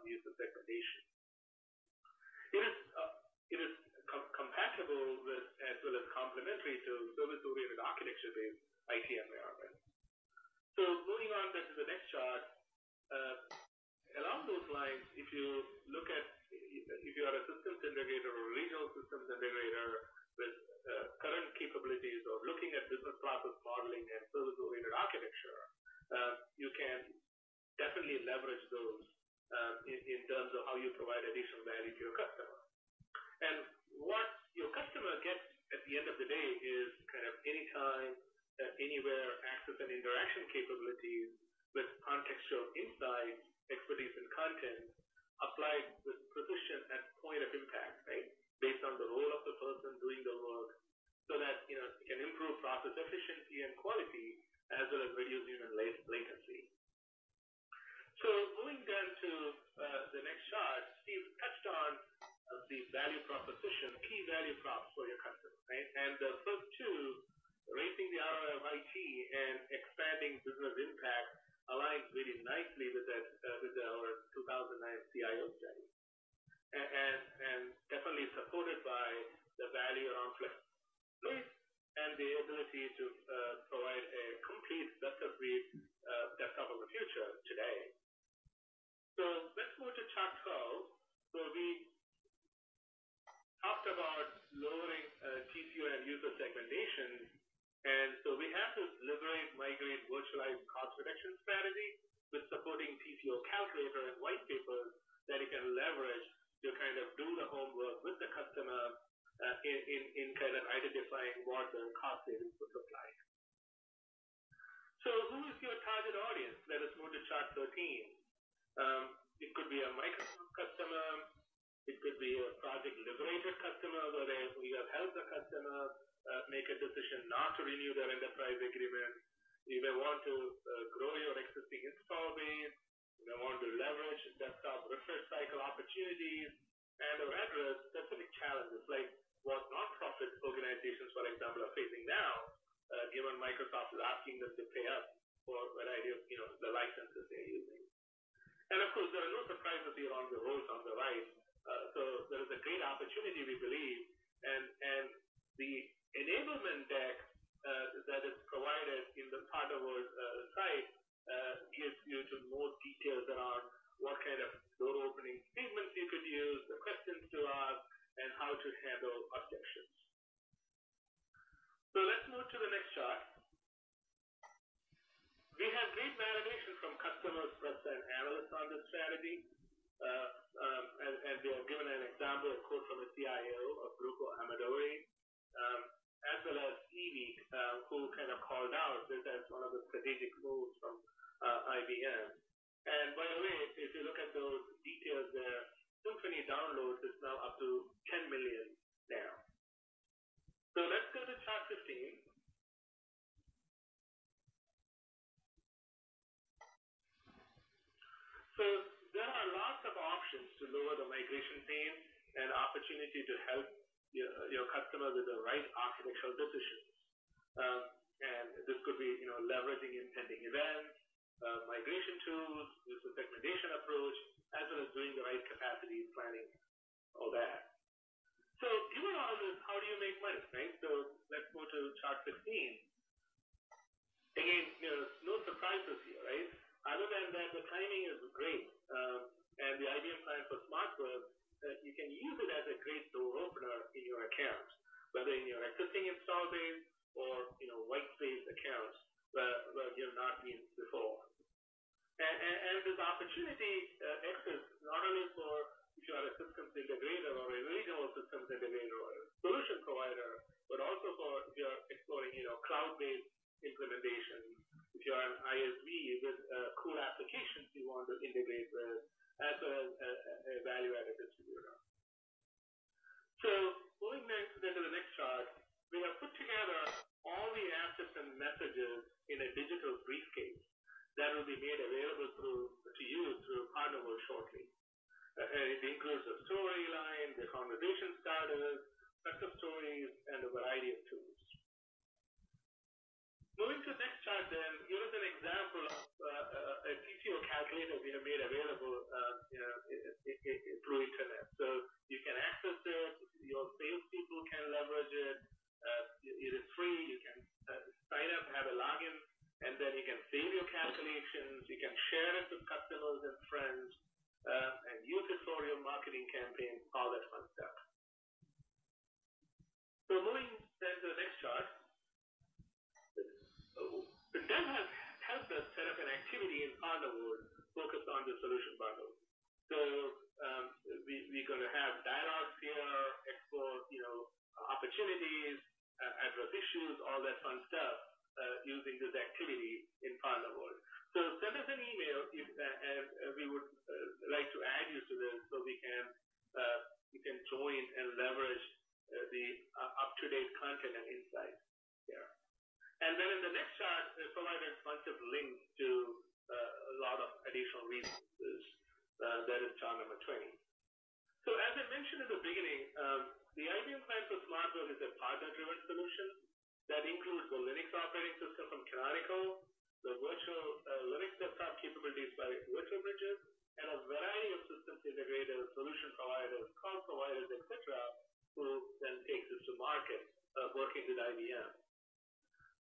on user segmentation. It is compatible with as well as complementary to service-oriented architecture-based IT environment. So moving on to the next chart, along those lines, if you look at if you are a systems integrator or regional systems integrator with current capabilities or looking at business process modeling and service-oriented architecture, you can definitely leverage those in terms of how you provide additional value to your customer. And what your customer gets at the end of the day is kind of anytime, anywhere access and interaction capabilities with contextual insight, expertise, and content applied with precision at point of impact, right? Based on the role of the person doing the work, so that it can improve process efficiency and quality as well as reduce human latency. So moving down to the next chart, Steve touched on the value proposition, key value props for your customer, right? And the first two, raising the ROI of IT and expanding business impact, aligns very nicely with that with our 2009 CIO study, and definitely supported by the value around flexibility and the ability to provide a complete best-of-breed desktop of the future today. So let's move to chart 12. So we talked about lowering TCO and user segmentation, and so we have to liberate, migrate, virtualize cost reduction strategy with supporting TCO calculator and white papers that you can leverage to kind of do the homework with the customer in kind of identifying what the cost savings would look like. So who is your target audience? Let us move to chart 13. It could be a Microsoft customer. It could be a project-liberated customer where you have helped the customer make a decision not to renew their enterprise agreement. You may want to grow your existing install base. You may want to leverage desktop refresh cycle opportunities and or address specific challenges like what nonprofit organizations, for example, are facing now, given Microsoft is asking them to pay up for a variety of the licenses they're using. And of course, there are no surprises here on the rows on the right. So there is a great opportunity, we believe, and the enablement deck that is provided in the part of our site gives you to more details around what kind of door opening statements you could use, the questions to ask, and how to handle objections. So let's move to the next chart. We have great validation from customers, press, and analysts on this strategy. And we have given an example, a quote from a CIO of Grupo Amadori, as well as Evie, who kind of called out this as one of the strategic moves from IBM. And by the way, if you look at those details there, Symphony downloads is now up to 10 million now. So let's go to chart 15. So there are lots of options to lower the migration pain and opportunity to help your customer with the right architectural decisions. And this could be, leveraging impending events, migration tools, user segmentation approach, as well as doing the right capacity planning, all that. So given all this, how do you make money, right? So let's go to chart 16. Again, no surprises here, right? Other than that, the timing is great. And the IBM Client for SmartWorks, you can use it as a great door opener in your accounts, whether in your existing install base or white space accounts where you've not been before. And this opportunity exists not only for if you are a systems integrator or a regional systems integrator or a solution provider, but also for if you're exploring cloud-based implementation, if you're an ISV with cool applications you want to integrate with, as well as a value-added distributor. So moving next to the next chart, we have put together all the assets and messages in a digital briefcase that will be made available to you through Partner shortly. It includes the storyline, the conversation starters, success stories, and a variety of tools. Moving to the next chart, then, here is an example of a TCO calculator we have made available share it with customers and friends, and use it for your marketing campaign, all that fun stuff. So moving then to the next chart, the dev has helped us set up an activity in partner mode focused on the solution bundle. So we're going to have dialogues here, explore opportunities, address issues, all that fun stuff using this activity in partner mode. So send us an email and we would like to add you to this so we can join and leverage the up-to-date content and insights here. And then in the next chart, we provided a bunch of links to a lot of additional resources. That is chart number 20. So as I mentioned at the beginning, the IBM Client for SmartWorld is a partner-driven solution that includes the Linux operating system from Canonical, the virtual Linux desktop capabilities by Virtual Bridges, and a variety of systems integrators, solution providers, cloud providers, etc., who then takes this to market working with IBM.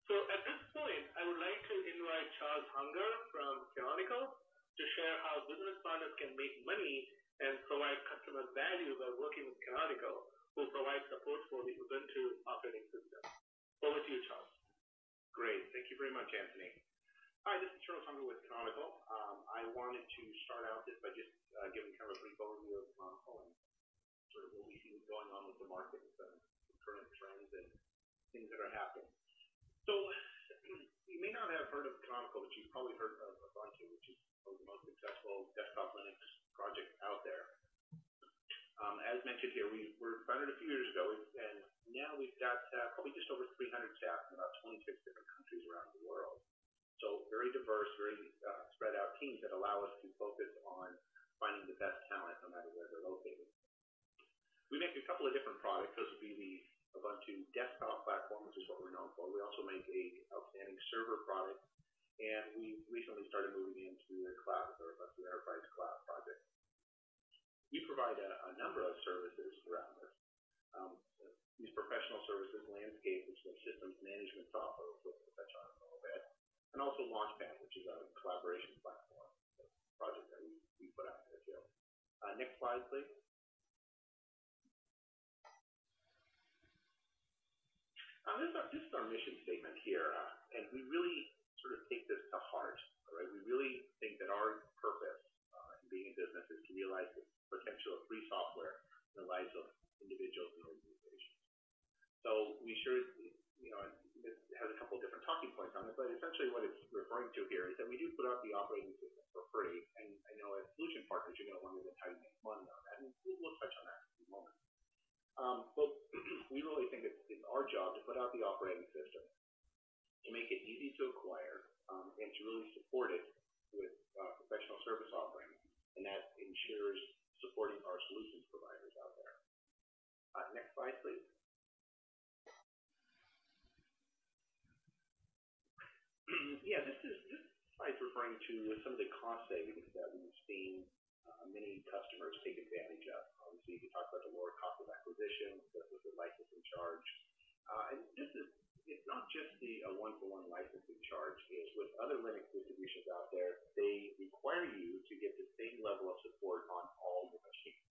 So at this point, I would like to invite Charles Hunger from Canonical to share how business partners can make money and provide customer value by working with Canonical, who provides support for the Ubuntu operating system. Over to you, Charles. Great. Thank you very much, Anthony. Hi, this is Charles Hunger with Canonical. I wanted to start out this by just giving kind of a brief overview of Canonical and sort of what we see going on with the market, some current trends and things that are happening. So you may not have heard of Canonical, but you've probably heard of Ubuntu, which is the most successful desktop Linux project out there. As mentioned here, we were founded a few years ago, and now we've got probably just over 300 staff in about 26 different countries around the world. So very diverse, very spread out teams that allow us to focus on finding the best talent no matter where they're located. We make a couple of different products. Those would be the Ubuntu desktop platform, which is what we're known for. We also make an outstanding server product, and we recently started moving into the cloud with our Ubuntu Enterprise Cloud project. We provide a number of services around this. These professional services, Landscape, which is a systems management software, which we'll touch on in a little bit, and also Launchpad, which is a collaboration platform, a project that we put out there too. Next slide, please. This is our mission statement here, and we really sort of take this to heart. Right? We really think that our purpose in being in business is to realize the potential of free software in the lives of individuals and organizations. So we sure, it has a couple of different talking points on it, but essentially what it's referring to here is that we do put out the operating system for free, and I know as solution partners you're going to wonder how you make money on that, and we'll touch on that in a moment. But we really think it's our job to put out the operating system, to make it easy to acquire, and to really support it with professional service offerings, and that ensures supporting our solutions providers out there. Next slide, please. Yeah, this slide is referring to some of the cost savings that we've seen many customers take advantage of. Obviously, you can talk about the lower cost of acquisition with the licensing charge. And it's not just the one-for-one licensing charge. It's with other Linux distributions out there, they require you to get the same level of support on all the machines.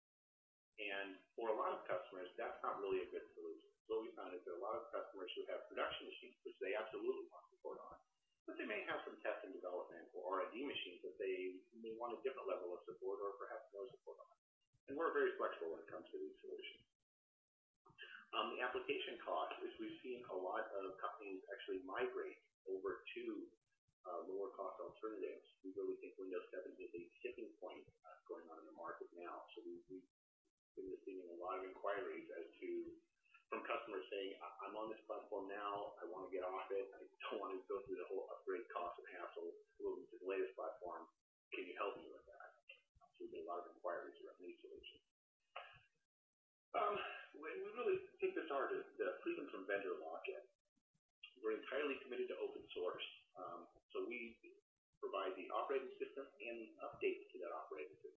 And for a lot of customers, that's not really a good solution. So what we found is that a lot of customers who have production machines, which they absolutely want support on, but they may have some test and development or R&D machines that they may want a different level of support or perhaps no support on. And we're very flexible when it comes to these solutions. The application cost is we've seen a lot of companies actually migrate over to lower cost alternatives. We really think Windows 7 is a tipping point going on in the market now. So we've been receiving a lot of inquiries from customers saying, I'm on this platform now, I want to get off it, I don't want to go through the whole upgrade cost and hassle moving to the latest platform. Can you help me with that? So we get a lot of inquiries around these solutions. We really take this hard to freedom from vendor lock-in. We're entirely committed to open source. So we provide the operating system and the updates to that operating